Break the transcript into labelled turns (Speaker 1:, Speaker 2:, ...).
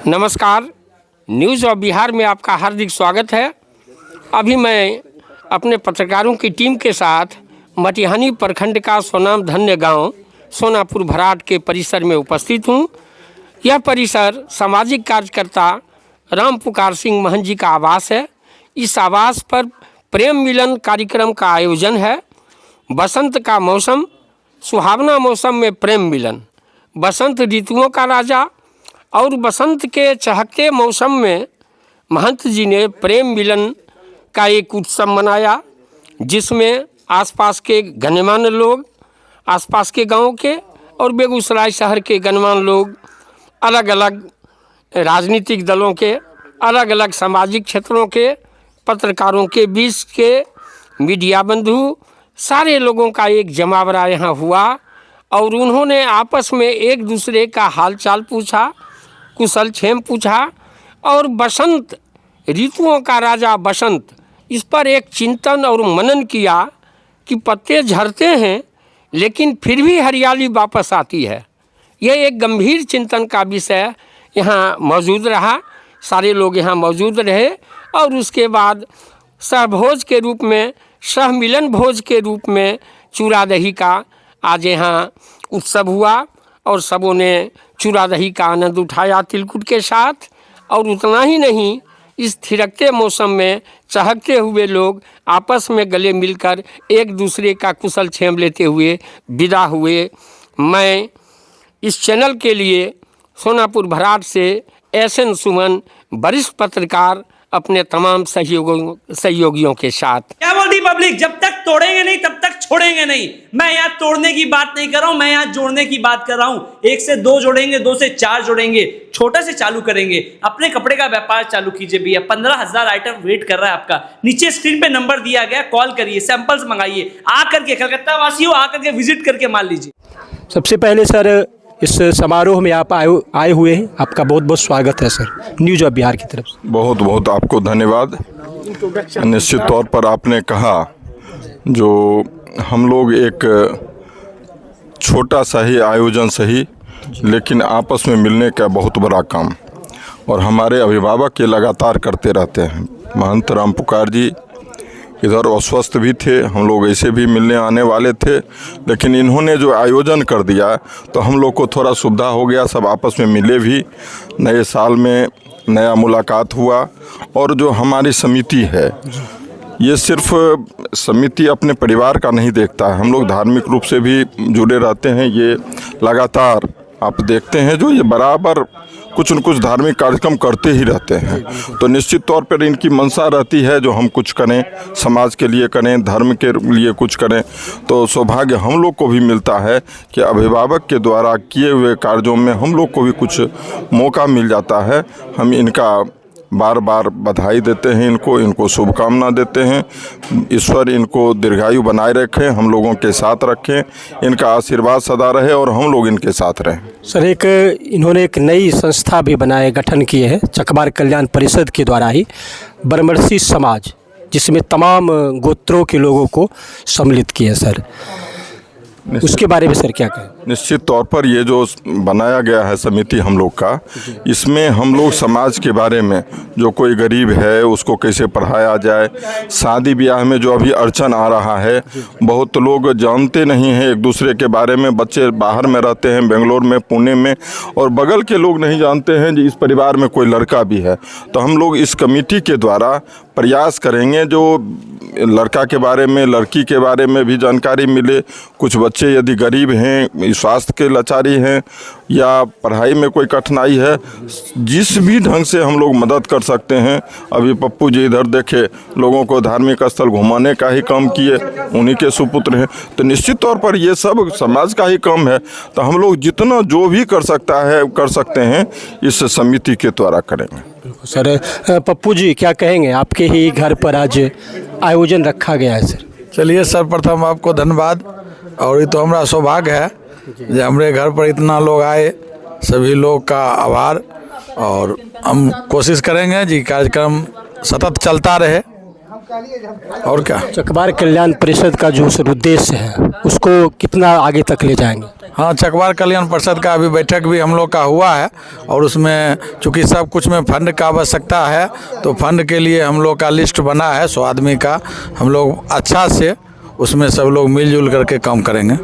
Speaker 1: नमस्कार, news of Bihar में आपका हार्दिक स्वागत है। अभी मैं अपने पत्रकारों की टीम के साथ मटिहानी प्रखंड का स्वनाम धन्य गांव सोनापुर भराट के परिसर में उपस्थित हूं। यह परिसर सामाजिक कार्यकर्ता राम पुकार सिंह महंत जी का आवास है। इस आवास पर प्रेम मिलन कार्यक्रम का आयोजन है। बसंत का मौसम, सुहावना मौसम में प्रेम मिलन, बसंत ऋतुओं का राजा और बसंत के चहकते मौसम में महंत जी ने प्रेम मिलन का एक उत्सव मनाया, जिसमें आसपास के गणमान्य लोग, आसपास के गांव के और बेगूसराय शहर के गणमान्य लोग, अलग अलग राजनीतिक दलों के, अलग अलग सामाजिक क्षेत्रों के, पत्रकारों के बीच के, मीडिया बंधु, सारे लोगों का एक जमावड़ा यहाँ हुआ और उन्होंने आपस में एक दूसरे का हालचाल पूछा, कुशल क्षेम पूछा और बसंत ऋतुओं का राजा बसंत, इस पर एक चिंतन और मनन किया कि पत्ते झड़ते हैं लेकिन फिर भी हरियाली वापस आती है। यह एक गंभीर चिंतन का विषय यहाँ मौजूद रहा। सारे लोग यहाँ मौजूद रहे और उसके बाद सहभोज के रूप में, सहमिलन भोज के रूप में चूड़ा दही का आज यहाँ उत्सव हुआ और सबों ने चूड़ा दही का आनंद उठाया तिलकुट के साथ। और उतना ही नहीं, इस थिरकते मौसम में चहकते हुए लोग आपस में गले मिलकर एक दूसरे का कुशल क्षेम लेते हुए विदा हुए। मैं इस चैनल के लिए सोनापुर भराट से एसएन सुमन, वरिष्ठ पत्रकार, अपने तमाम सहयोगियों के साथ।
Speaker 2: क्या बोल रही पब्लिक? जब तक तोड़ेंगे नहीं तब तक छोड़ेंगे नहीं। मैं यहाँ तोड़ने की बात नहीं कर रहा हूँ, मैं यहाँ जोड़ने की बात कर रहा हूँ। 1 से 2 जोड़ेंगे, 2 से 4 जोड़ेंगे, छोटे से चालू करेंगे। अपने कपड़े का व्यापार चालू कीजिए भैया। 15,000 आइटम वेट कर रहा है आपका। नीचे स्क्रीन पे नंबर दिया गया, कॉल करिए, सैंपल्स मंगाइए, आकर के कलकत्ता वासियों आकर के विजिट करके मान लीजिए।
Speaker 3: सबसे पहले सर, इस समारोह में आप आए हुए हैं, आपका बहुत बहुत स्वागत है सर न्यूज़ ऑफ बिहार की तरफ से।
Speaker 4: बहुत बहुत आपको धन्यवाद। निश्चित तौर पर आपने कहा, जो हम लोग एक छोटा सा ही आयोजन सही, लेकिन आपस में मिलने का बहुत बड़ा काम, और हमारे अभिभावक ये लगातार करते रहते हैं। महंत राम पुकार जी इधर अस्वस्थ भी थे, हम लोग ऐसे भी मिलने आने वाले थे, लेकिन इन्होंने जो आयोजन कर दिया तो हम लोग को थोड़ा सुविधा हो गया, सब आपस में मिले भी, नए साल में नया मुलाकात हुआ। और जो हमारी समिति है, ये सिर्फ समिति अपने परिवार का नहीं देखता है, हम लोग धार्मिक रूप से भी जुड़े रहते हैं। ये लगातार आप देखते हैं जो ये बराबर कुछ न कुछ धार्मिक कार्यक्रम करते ही रहते हैं। तो निश्चित तौर पर इनकी मंशा रहती है जो हम कुछ करें, समाज के लिए करें, धर्म के लिए कुछ करें। तो सौभाग्य हम लोग को भी मिलता है कि अभिभावक के द्वारा किए हुए कार्यों में हम लोग को भी कुछ मौका मिल जाता है। हम इनका बार बार बधाई देते हैं, इनको शुभकामना देते हैं। ईश्वर इनको दीर्घायु बनाए रखें, हम लोगों के साथ रखें, इनका आशीर्वाद सदा रहे और हम लोग इनके साथ रहें।
Speaker 3: सर, इन्होंने एक नई संस्था भी गठन किए हैं चकमार कल्याण परिषद के द्वारा ही, ब्रह्मर्षि समाज, जिसमें तमाम गोत्रों के लोगों को सम्मिलित किए सर, उसके बारे में सर क्या कहें?
Speaker 4: निश्चित तौर पर ये जो बनाया गया है समिति हम लोग का, इसमें हम लोग समाज के बारे में, जो कोई गरीब है उसको कैसे पढ़ाया जाए, शादी ब्याह में जो अभी अड़चन आ रहा है, बहुत लोग जानते नहीं हैं एक दूसरे के बारे में। बच्चे बाहर में रहते हैं, बेंगलोर में, पुणे में, और बगल के लोग नहीं जानते हैं कि इस परिवार में कोई लड़का भी है। तो हम लोग इस कमेटी के द्वारा प्रयास करेंगे जो लड़का के बारे में, लड़की के बारे में भी जानकारी मिले। कुछ बच्चे यदि गरीब हैं, स्वास्थ्य के लाचारी हैं या पढ़ाई में कोई कठिनाई है, जिस भी ढंग से हम लोग मदद कर सकते हैं। अभी पप्पू जी इधर देखे, लोगों को धार्मिक स्थल घुमाने का ही काम किए, उन्हीं के सुपुत्र हैं। तो निश्चित तौर पर ये सब समाज का ही काम है। तो हम लोग जितना जो भी कर सकते हैं इस समिति के द्वारा करेंगे।
Speaker 3: सर, पप्पू जी क्या कहेंगे? आपके ही घर पर आज आयोजन रखा गया है सर।
Speaker 5: चलिए, सर्वप्रथम आपको धन्यवाद। और ये तो हमारा सौभाग्य है जो हमारे घर पर इतना लोग आए, सभी लोग का आभार। और हम कोशिश करेंगे जी कार्यक्रम सतत चलता रहे और क्या।
Speaker 3: चकवार कल्याण परिषद का जो उद्देश्य है उसको कितना आगे तक ले जाएंगे?
Speaker 5: हाँ, चकवार कल्याण परिषद का अभी बैठक भी हम लोग का हुआ है और उसमें चूँकि सब कुछ में फंड का आवश्यकता है, तो फंड के लिए हम लोग का लिस्ट बना है 100 आदमी का। हम लोग अच्छा से उसमें सब लोग मिलजुल करके काम करेंगे।